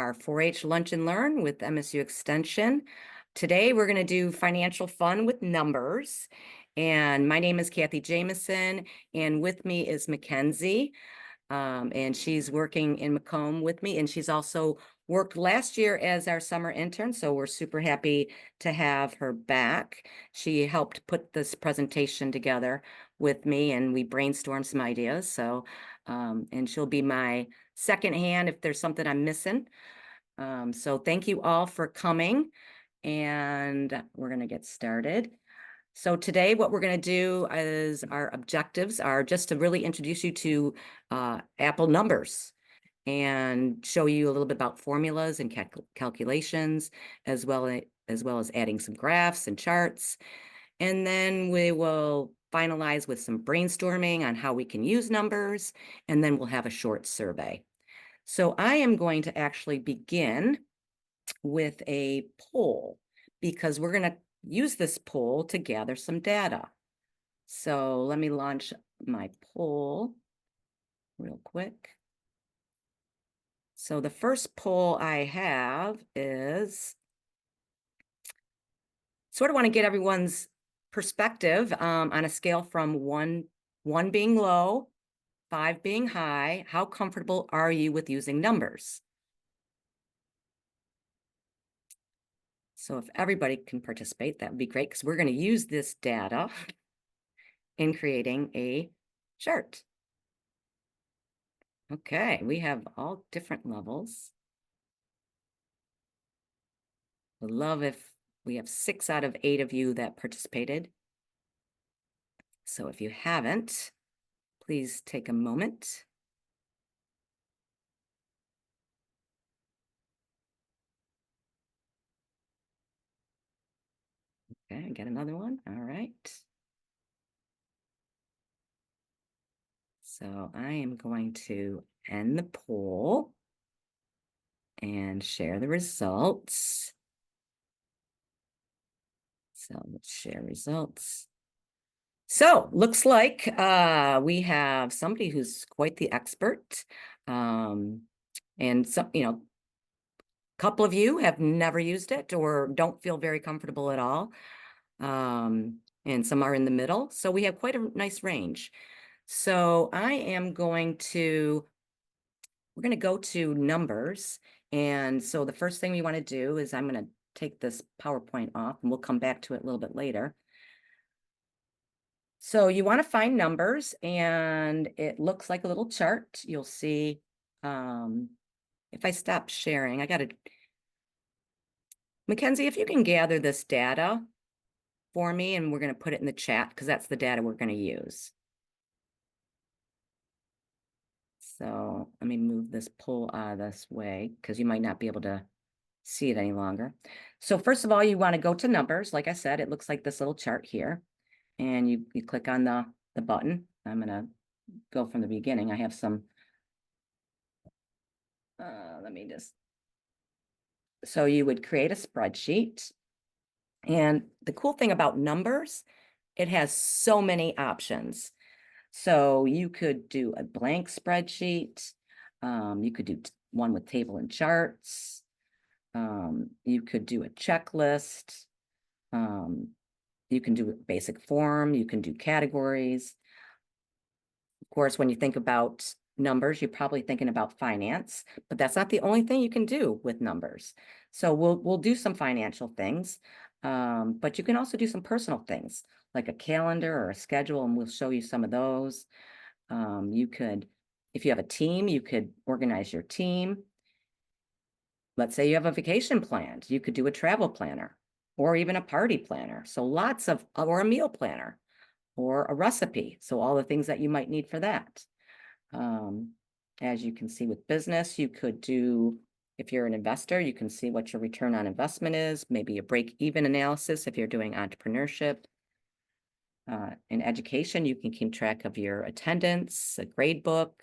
our 4-H Lunch and Learn with MSU Extension. Today, we're going to do financial fun with numbers. And my name is Kathy Jameson, and with me is Mackenzie. And she's working in Macomb with me, and she's also worked last year as our summer intern, so we're super happy to have her back. She helped put this presentation together with me, and we brainstormed some ideas. So, and she'll be my second hand if there's something I'm missing. So thank you all for coming, and we're going to get started. So today what we're going to do is our objectives are just to really introduce you to Apple numbers and show you a little bit about formulas and calculations, as well as adding some graphs and charts. And then we will finalize with some brainstorming on how we can use numbers, and then we'll have a short survey. So I am going to actually begin with a poll, because we're going to use this poll to gather some data. So let me launch my poll real quick. So the first poll I have is sort of want to get everyone's perspective on a scale from one being low, 5 being high. How comfortable are you with using numbers? So if everybody can participate, that would be great, because we're going to use this data in creating a chart. Okay, we have all different levels. Would love if we have 6 out of 8 of you that participated. So if you haven't, please take a moment. Okay, I get another one. All right. So I am going to end the poll and share the results. So let's share results. So looks like we have somebody who's quite the expert. And some, a couple of you have never used it or don't feel very comfortable at all. And some are in the middle. So we have quite a nice range. So we're going to go to numbers. And so the first thing we want to do is I'm going to take this PowerPoint off, and we'll come back to it a little bit later. So you want to find numbers, and it looks like a little chart. You'll see, if I stop sharing, Mackenzie, if you can gather this data for me, and we're going to put it in the chat, because that's the data we're going to use. So let me move this poll out of this way, because you might not be able to see it any longer. So first of all, you want to go to numbers. Like I said, it looks like this little chart here, and you click on the button. I'm going to go from the beginning. I have some, so you would create a spreadsheet. And the cool thing about numbers, it has so many options. So you could do a blank spreadsheet. You could do one with table and charts. You could do a checklist. You can do a basic form. You can do categories. Of course, when you think about numbers, you're probably thinking about finance, but that's not the only thing you can do with numbers. So we'll do some financial things, but you can also do some personal things, like a calendar or a schedule, and we'll show you some of those. You could, if you have a team, you could organize your team. Let's say you have a vacation planned, you could do a travel planner, or even a party planner. So or a meal planner, or a recipe. So all the things that you might need for that. As you can see with business, you could do, if you're an investor, you can see what your return on investment is, maybe a break-even analysis if you're doing entrepreneurship. In education, you can keep track of your attendance, a grade book,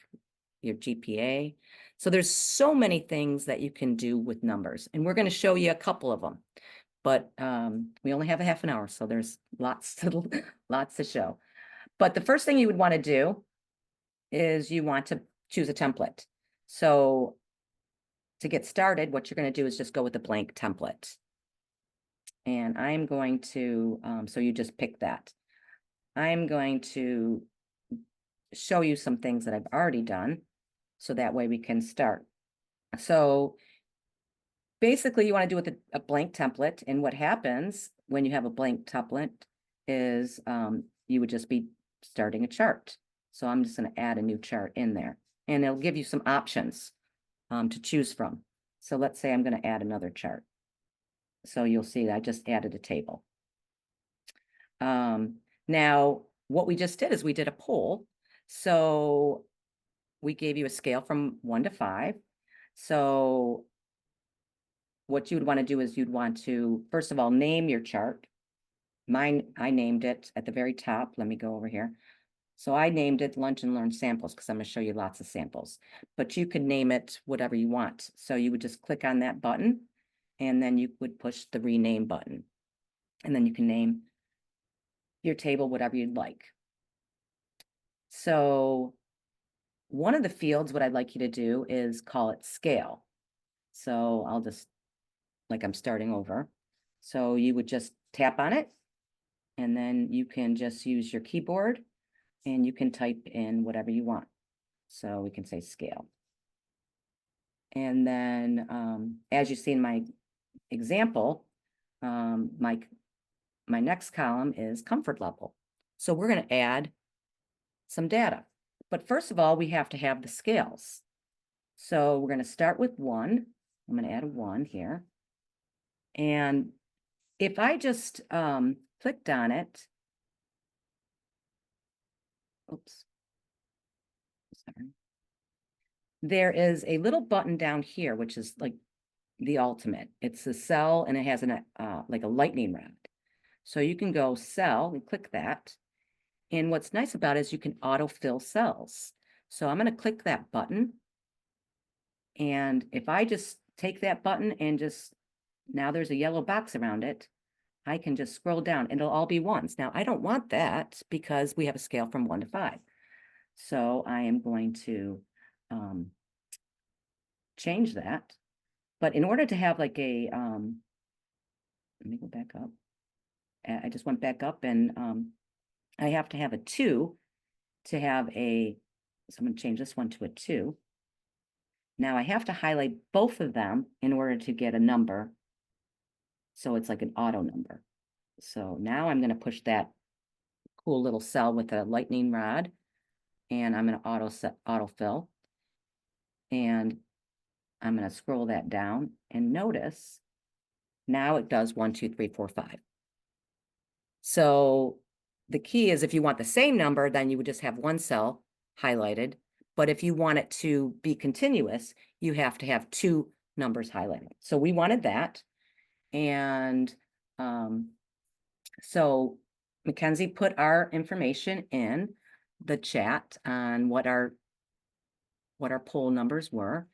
your GPA. So there's so many things that you can do with numbers, and we're going to show you a couple of them. But we only have a half an hour, so there's lots to show. But the first thing you would want to do is you want to choose a template. So to get started, what you're going to do is just go with the blank template. And I'm going to, so you just pick that. I'm going to show you some things that I've already done, so that way we can start. So basically you want to do with a blank template, and what happens when you have a blank template is you would just be starting a chart. So I'm just going to add a new chart in there, and it'll give you some options to choose from. So let's say I'm going to add another chart. So you'll see that I just added a table. Now, what we just did is we did a poll. So we gave you a scale from 1 to 5. So what you would want to do is you'd want to, first of all, name your chart. Mine, I named it at the very top. Let me go over here. So I named it Lunch and Learn Samples because I'm going to show you lots of samples. But you could name it whatever you want. So you would just click on that button, and then you would push the rename button. And then you can name your table whatever you'd like. So one of the fields, what I'd like you to do is call it scale. So I'll just, like I'm starting over. So you would just tap on it, and then you can just use your keyboard and you can type in whatever you want. So we can say scale. And then as you see in my example, my next column is comfort level. So we're going to add some data. But first of all, we have to have the scales. So we're going to start with 1. I'm going to add a 1 here. And if I just clicked on it, oops, sorry. There is a little button down here, which is like the ultimate. It's a cell, and it has an like a lightning rod. So you can go cell and click that. And what's nice about it is you can autofill cells. So I'm going to click that button. And if I just take that button and just, now there's a yellow box around it, I can just scroll down and it'll all be ones. Now I don't want that because we have a scale from 1 to 5. So I am going to change that. But in order to have like a, let me go back up. I just went back up, and I have to have a 2 to have a, so I'm going to change this one to a 2. Now I have to highlight both of them in order to get a number. So it's like an auto number. So now I'm going to push that cool little cell with a lightning rod, and I'm going to autofill. And I'm going to scroll that down, and notice now it does 1, 2, 3, 4, 5. So the key is if you want the same number, then you would just have one cell highlighted. But if you want it to be continuous, you have to have 2 numbers highlighted. So we wanted that. And so Mackenzie put our information in the chat on what our poll numbers were.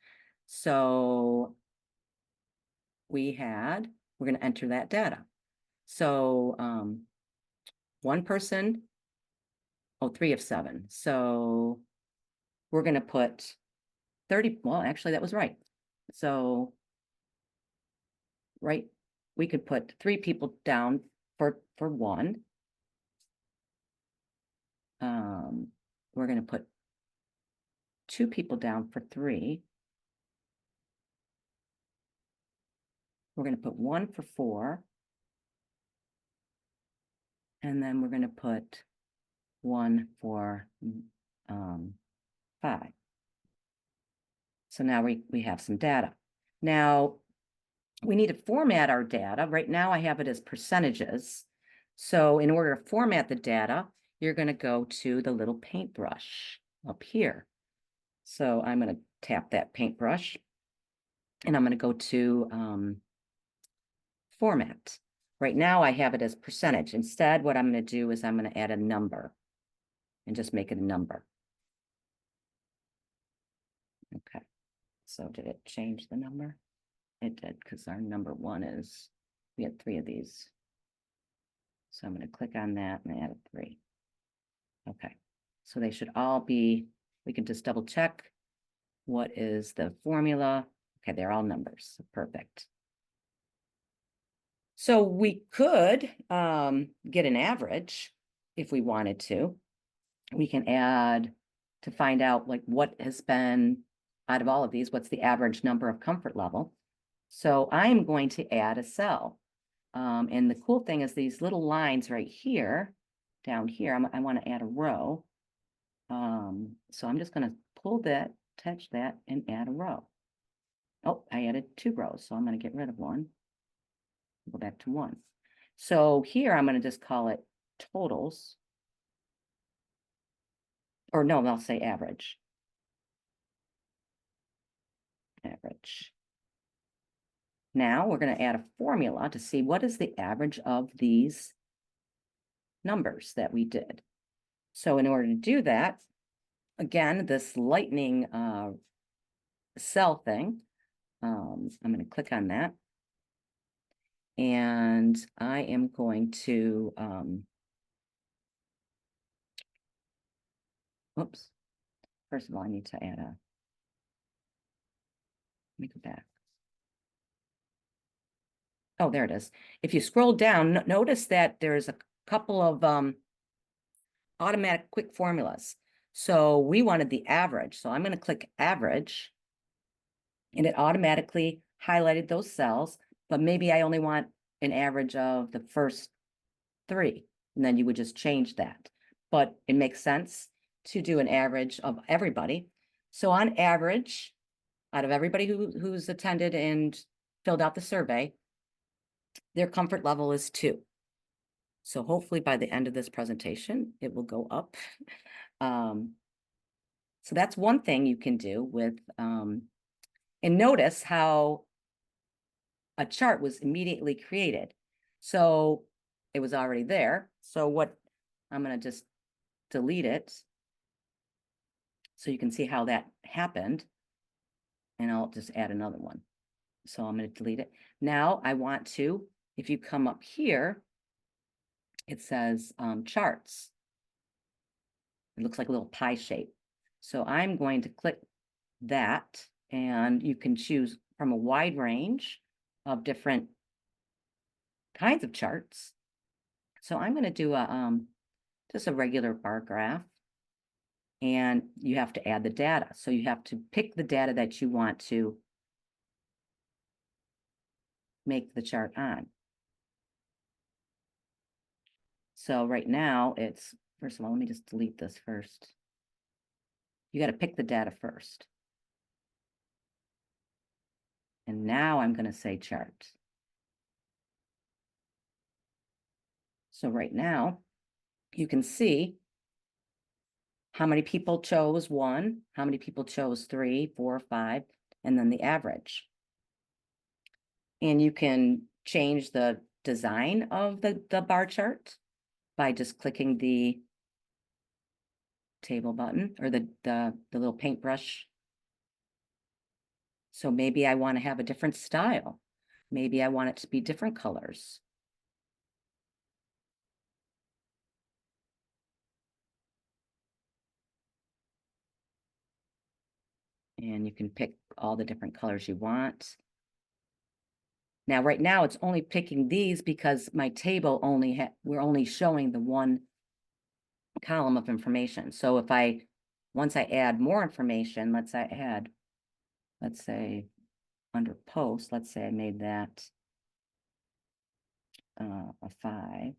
So we're going to enter that data. So one person, 3 of 7. So we're going to put 30. Well, actually, that was right. So, right, we could put 3 people down for 1. We're going to put 2 people down for 3. We're going to put 1 for 4. And then we're going to put 1 for 5. So now we have some data. Now we need to format our data. Right now I have it as percentages. So in order to format the data, you're going to go to the little paintbrush up here. So I'm going to tap that paintbrush, and I'm going to go to format. Right now I have it as percentage. Instead, what I'm going to do is I'm going to add a number and just make it a number. Okay. So did it change the number? It did, because our number 1 is, we had 3 of these. So I'm going to click on that and add a 3. Okay. So they should all be, we can just double check what is the formula. Okay, they're all numbers. Perfect. So we could get an average if we wanted to. We can add to find out like what has been out of all of these, what's the average number of comfort level. So I'm going to add a cell. And the cool thing is these little lines right here, down here, I want to add a row. So I'm just going to pull that, touch that, and add a row. Oh, I added 2 rows, so I'm going to get rid of one. Go back to 1. So here I'm going to just call it totals. Or no, I'll say average. Average. Now we're going to add a formula to see what is the average of these numbers that we did. So in order to do that, again, this lightning cell thing, I'm going to click on that. And I am going to, oops, first of all, I need to add a, let me go back. Oh, there it is. If you scroll down, notice that there's a couple of automatic quick formulas. So we wanted the average. So I'm going to click average, and it automatically highlighted those cells, but maybe I only want an average of the first 3, and then you would just change that. But it makes sense to do an average of everybody. So on average, out of everybody who's attended and filled out the survey, their comfort level is 2. So hopefully by the end of this presentation, it will go up. So that's one thing you can do with, and notice how a chart was immediately created. So it was already there. So what, I'm going to just delete it so you can see how that happened. And I'll just add another one. So I'm going to delete it. Now I want to, if you come up here, it says charts. It looks like a little pie shape. So I'm going to click that, and you can choose from a wide range of different kinds of charts. So I'm going to do a just a regular bar graph, and you have to add the data. So you have to pick the data that you want to make the chart on. So right now it's, first of all, let me just delete this first. You got to pick the data first. And now I'm going to say chart. So right now you can see how many people chose 1, how many people chose 3, 4, 5, and then the average. And you can change the design of the bar chart by just clicking the table button or the little paintbrush. So maybe I want to have a different style. Maybe I want it to be different colors. And you can pick all the different colors you want. Now, right now, it's only picking these because my table we're only showing the one column of information. So if once I add more information, let's say under post, let's say I made that a 5.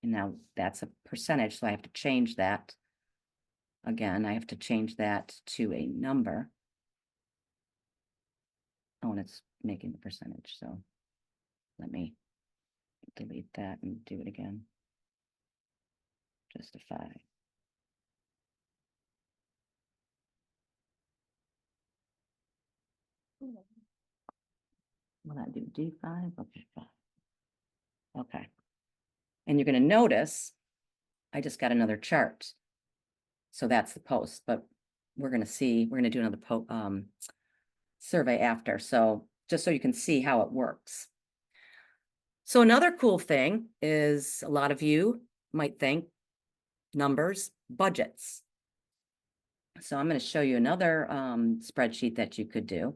And now that's a percentage, so I have to change that. Again, I have to change that to a number. Oh, and it's making the percentage, so let me delete that and do it again. Just a 5. Will that do D5? Okay, 5. Okay. And you're going to notice I just got another chart. So that's the post, but we're going to do another survey after. So just so you can see how it works. So another cool thing is a lot of you might think numbers, budgets. So I'm going to show you another spreadsheet that you could do.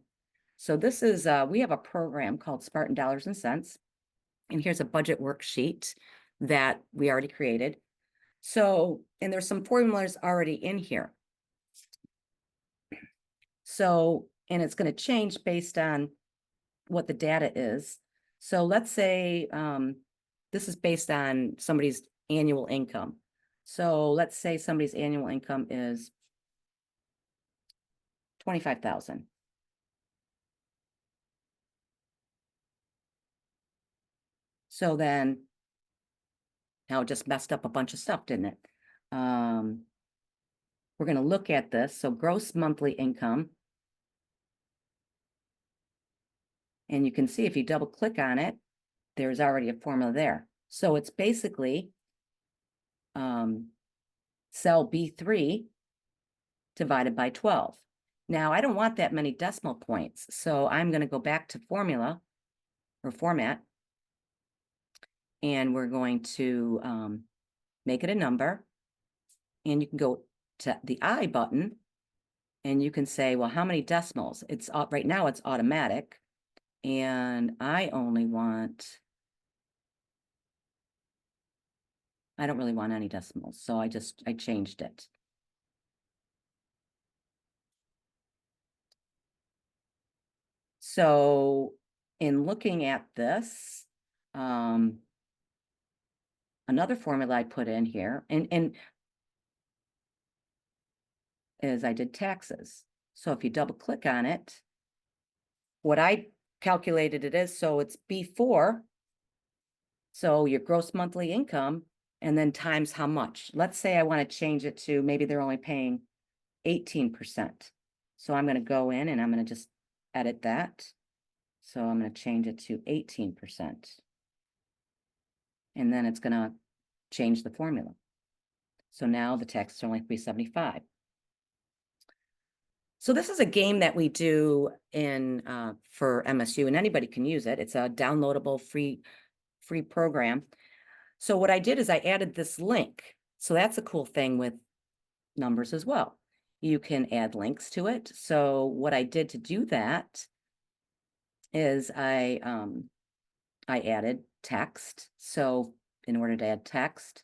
So this is, we have a program called Spartan Dollars and Cents. And here's a budget worksheet that we already created. So, and there's some formulas already in here. So, and it's going to change based on what the data is. So let's say this is based on somebody's annual income. So let's say somebody's annual income is 25,000. So then, now it just messed up a bunch of stuff, didn't it? We're going to look at this. So gross monthly income. And you can see if you double click on it, there's already a formula there. So it's basically cell B3 divided by 12. Now, I don't want that many decimal points, so I'm going to go back to formula or format, and we're going to make it a number. And you can go to the I button, and you can say, well, how many decimals? It's right now it's automatic, and I don't really want any decimals, so I changed it. So in looking at this, another formula I put in here and is I did taxes. So if you double click on it, what I calculated it is, so it's B4, so your gross monthly income, and then times how much. Let's say I want to change it to maybe they're only paying 18%. So I'm going to go in and I'm going to just edit that. So I'm going to change it to 18%. And then it's going to change the formula. So now the taxes are only 375. So this is a game that we do in for MSU, and anybody can use it. It's a downloadable free program. So what I did is I added this link. So that's a cool thing with numbers as well. You can add links to it. So what I did to do that is I added text. So in order to add text,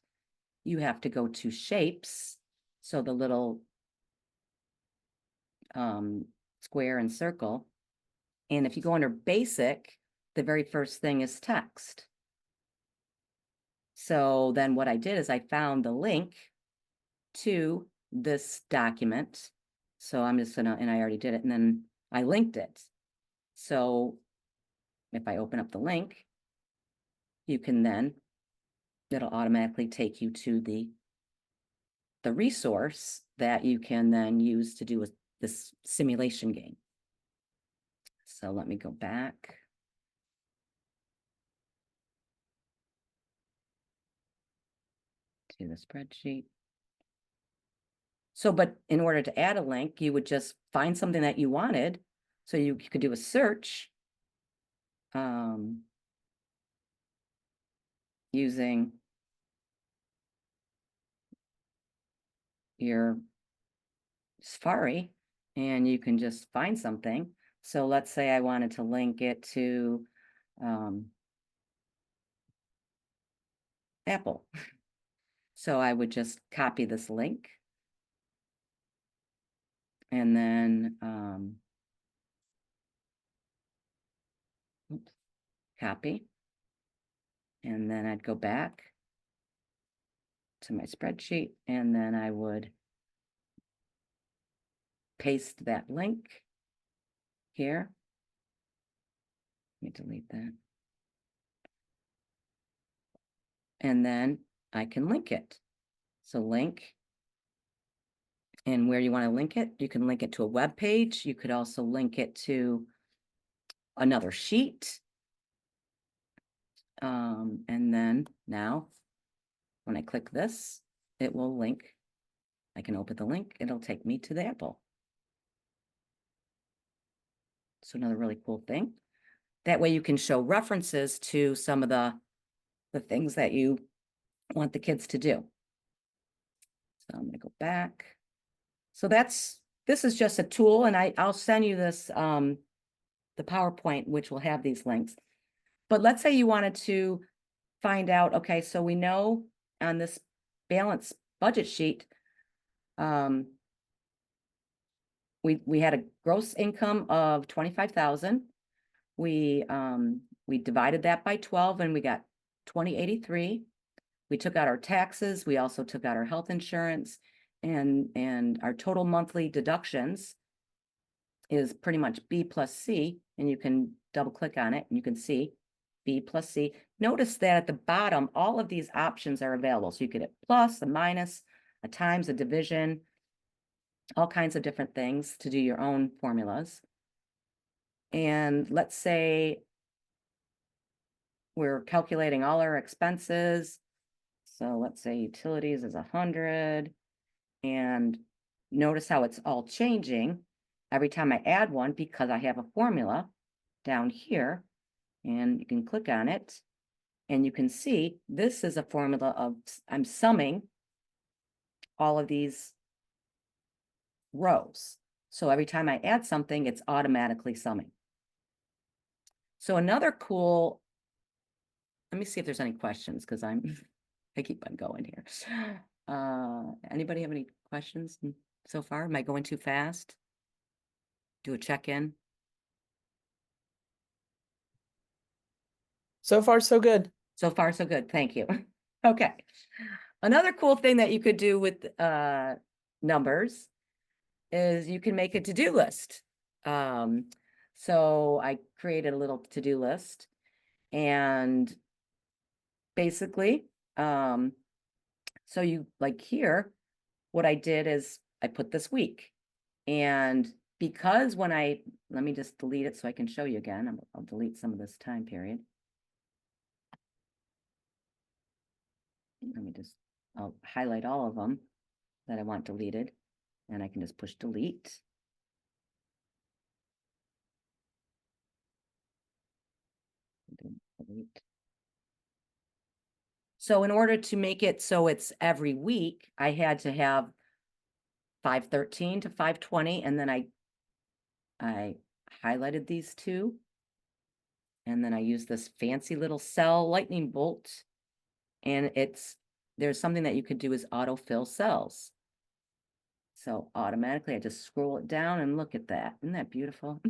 you have to go to shapes. So the little square and circle. And if you go under basic, the very first thing is text. So then what I did is I found the link to this document. So I'm just gonna, and I already did it, and then I linked it. So if I open up the link, you can then, it'll automatically take you to the resource that you can then use to do this simulation game. So let me go back. To the spreadsheet. So, but in order to add a link, you would just find something that you wanted. So you could do a search using your Safari, and you can just find something. So let's say I wanted to link it to Apple. So I would just copy this link and then copy. And then I'd go back to my spreadsheet, and then I would paste that link here. Let me delete that. And then I can link it. So link, and where you want to link it, you can link it to a web page. You could also link it to another sheet. And then now when I click this, it will link. I can open the link. It'll take me to the Apple. So another really cool thing. That way you can show references to some of the things that you want the kids to do. So I'm going to go back. So this is just a tool, and I'll send you this the PowerPoint, which will have these links. But let's say you wanted to find out, okay, so we know on this balance budget sheet, we had a gross income of 25,000. We divided that by 12 and we got 2083. We took out our taxes. We also took out our health insurance, and our total monthly deductions is pretty much B plus C, and you can double click on it and you can see B plus C. Notice that at the bottom, all of these options are available. So you could hit plus, a minus, a times, a division, all kinds of different things to do your own formulas. And let's say we're calculating all our expenses. So let's say utilities is 100, and notice how it's all changing every time I add one because I have a formula down here, and you can click on it and you can see this is a formula of, I'm summing all of these rows. So every time I add something, it's automatically summing. So another cool, let me see if there's any questions because I keep on going here. Anybody have any questions so far? Am I going too fast? Do a check-in. So far, so good. So far, so good. Thank you. Okay. Another cool thing that you could do with numbers is you can make a to-do list. So I created a little to-do list, and basically, so you like here, what I did is I put this week, and because let me just delete it so I can show you again. I'll delete some of this time period. I'll highlight all of them that I want deleted, and I can just push delete. Delete. So in order to make it so it's every week, I had to have 513 to 520, and then I highlighted these two, and then I used this fancy little cell lightning bolt, and there's something that you could do is autofill cells. So automatically I just scroll it down and look at that. Isn't that beautiful?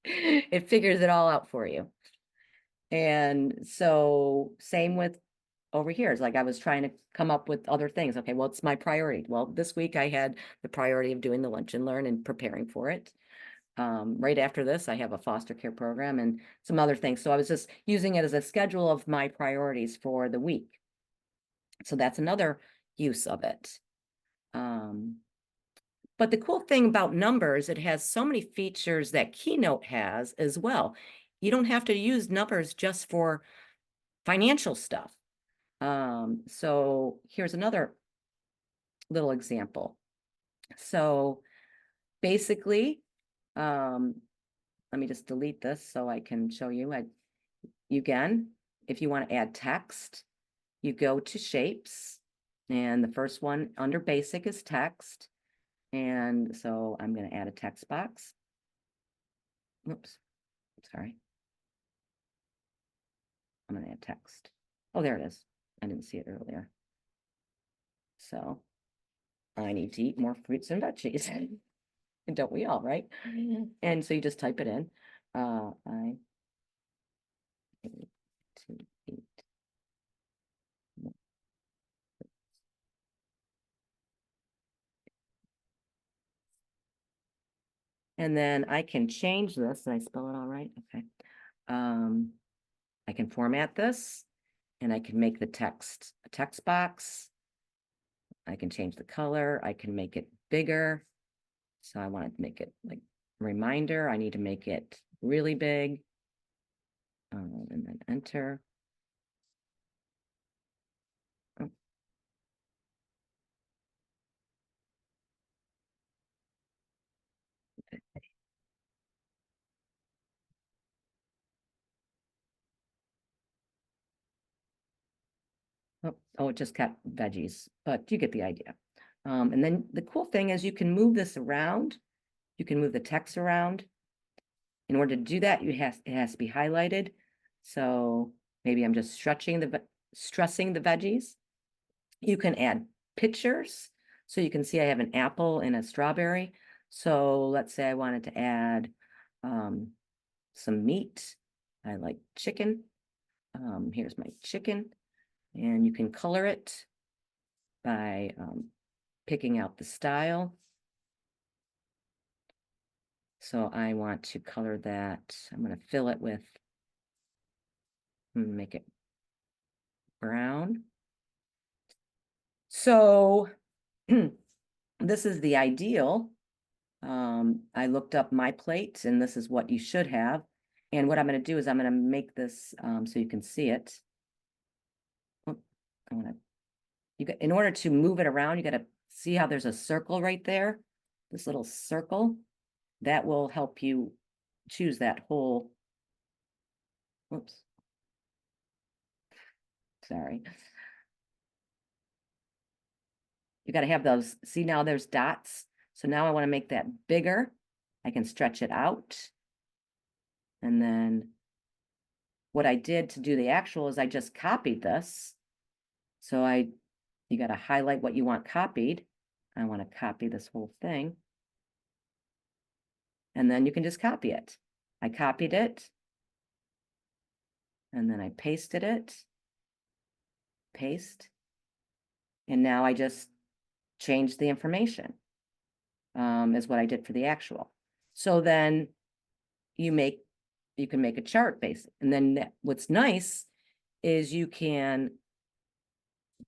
It figures it all out for you. And so same with over here. It's like I was trying to come up with other things. Okay, well, it's my priority. Well, this week I had the priority of doing the lunch and learn and preparing for it. Right after this, I have a foster care program and some other things. So I was just using it as a schedule of my priorities for the week. So that's another use of it. But the cool thing about numbers, it has so many features that Keynote has as well. You don't have to use numbers just for financial stuff. So here's another little example. So basically, let me just delete this so I can show you. Again, if you want to add text, you go to shapes, and the first one under basic is text. And so I'm going to add a text box. Oops, sorry. I'm going to add text. Oh, there it is. I didn't see it earlier. So I need to eat more fruits and veggies. And don't we all, right? And so you just type it in. I need to eat. And then I can change this. Did I spell it all right? Okay. I can format this, and I can make the text a text box. I can change the color. I can make it bigger. So I want to make it like reminder. I need to make it really big. And then enter. Oh. Oh, it just got veggies, but you get the idea. And then the cool thing is you can move this around. You can move the text around. In order to do that, it has to be highlighted. So maybe I'm just stressing the veggies. You can add pictures. So you can see I have an apple and a strawberry. So let's say I wanted to add some meat. I like chicken. Here's my chicken. And you can color it by picking out the style. So I want to color that. I'm going to fill it with, make it brown. So this is the ideal. I looked up my plate, and this is what you should have. And what I'm going to do is I'm going to make this so you can see it. Oh, in order to move it around, you got to see how there's a circle right there. This little circle that will help you choose that whole. Whoops. Sorry. You got to have those. See, now there's dots. So now I want to make that bigger. I can stretch it out. And then what I did to do the actual is I just copied this. So you got to highlight what you want copied. I want to copy this whole thing. And then you can just copy it. I copied it. And then I pasted it. Paste. And now I just changed the information, is what I did for the actual. So then you can make a chart base. And then what's nice is you can,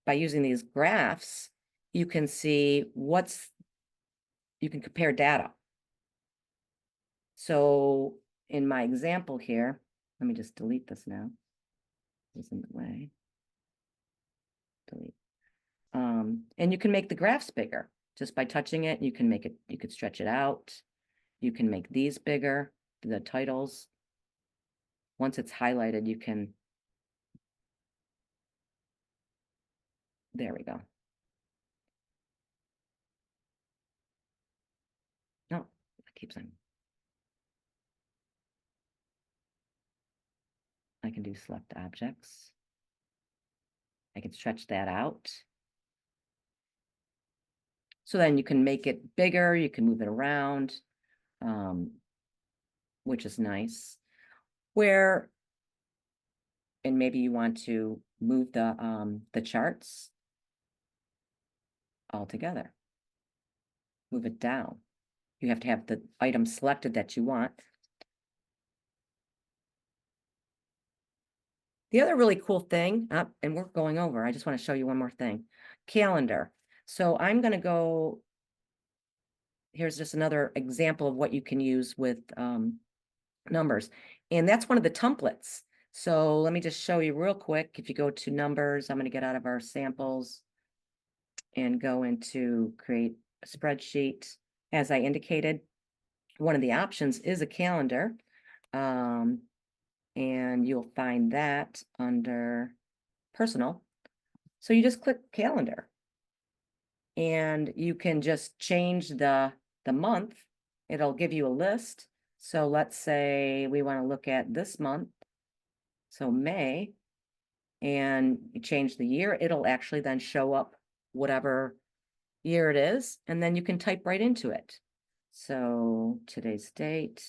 by using these graphs, you can see you can compare data. So in my example here, let me just delete this now. It's in the way. Delete. And you can make the graphs bigger just by touching it. You can make it, you could stretch it out. You can make these bigger, the titles. Once it's highlighted, you can, there we go. No, it keeps on. I can do select objects. I can stretch that out. So then you can make it bigger, you can move it around, which is nice. And maybe you want to move the charts all together. Move it down. You have to have the item selected that you want. The other really cool thing, and we're going over, I just want to show you one more thing. Calendar. So I'm going to go, here's just another example of what you can use with numbers. And that's one of the templates. So let me just show you real quick. If you go to numbers, I'm going to get out of our samples and go into create a spreadsheet. As I indicated, one of the options is a calendar. And you'll find that under personal. So you just click calendar and you can just change the month. It'll give you a list. So let's say we want to look at this month. So May, and you change the year, it'll actually then show up whatever year it is, and then you can type right into it. So today's date,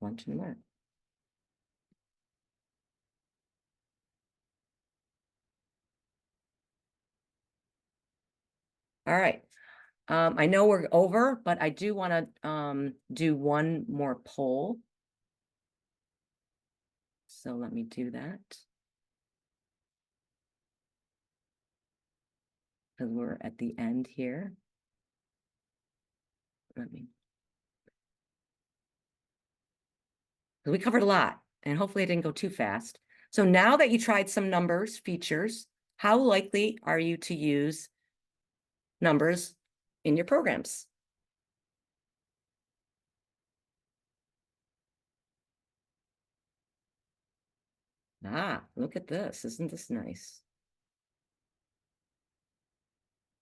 lunch and learn. All right. I know we're over, but I do want to do one more poll. So let me do that. Because we're at the end here. We covered a lot, and hopefully it didn't go too fast. So now that you tried some numbers features, how likely are you to use numbers in your programs? Ah, look at this. Isn't this nice?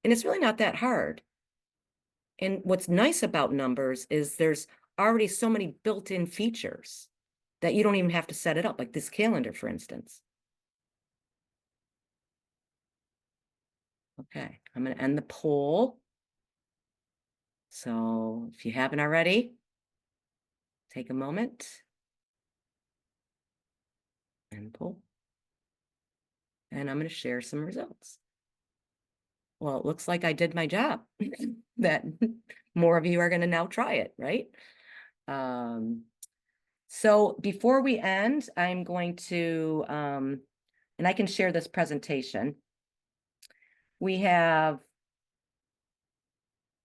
And it's really not that hard. And what's nice about numbers is there's already so many built-in features that you don't even have to set it up, like this calendar, for instance. Okay, I'm going to end the poll. So if you haven't already, take a moment and poll. And I'm going to share some results. Well, it looks like I did my job. That more of you are going to now try it, right? So before we end, I'm going to, and I can share this presentation. We have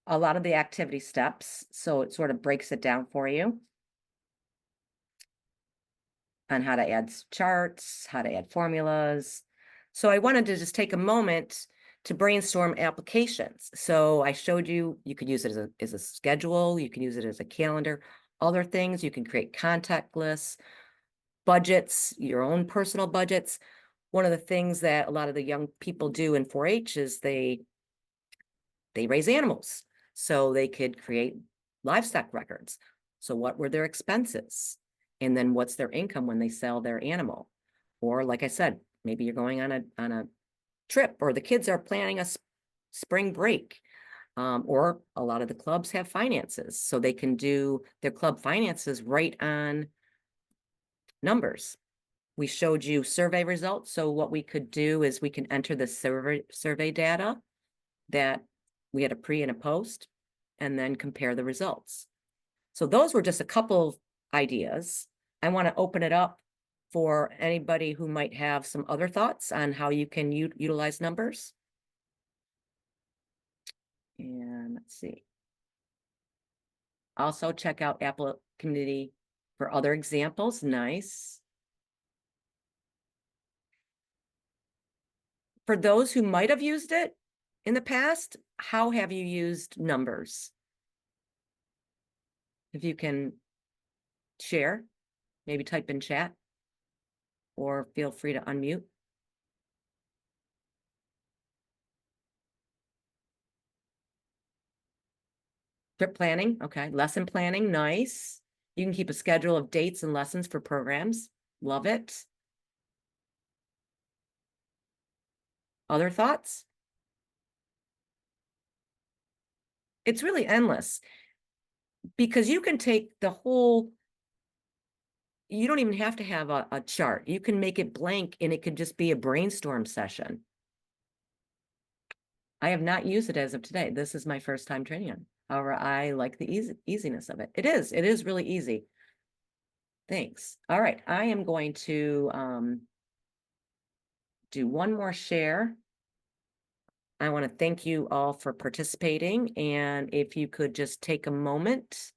a lot of the activity steps, so it sort of breaks it down for you on how to add charts, how to add formulas. So I wanted to just take a moment to brainstorm applications. So I showed you, you could use it as a schedule, you can use it as a calendar, other things, you can create contact lists, budgets, your own personal budgets. One of the things that a lot of the young people do in 4-H is they raise animals. So they could create livestock records. So what were their expenses? And then what's their income when they sell their animal? Or like I said, maybe you're going on a trip, or the kids are planning a spring break. Or a lot of the clubs have finances, so they can do their club finances right on numbers. We showed you survey results. So what we could do is we can enter the survey data that we had a pre and a post, and then compare the results. So those were just a couple of ideas. I want to open it up for anybody who might have some other thoughts on how you can utilize numbers. And let's see. Also check out Apple Community for other examples. Nice. For those who might have used it in the past, how have you used numbers? If you can share, maybe type in chat, or feel free to unmute. Trip planning, okay. Lesson planning, nice. You can keep a schedule of dates and lessons for programs. Love it. Other thoughts? It's really endless, because you can take the whole, you don't even have to have a chart. You can make it blank and it could just be a brainstorm session. I have not used it as of today. This is my first time training it. However, I like the easiness of it. It is really easy. Thanks. All right, I am going to do one more share. I want to thank you all for participating, and if you could just take a moment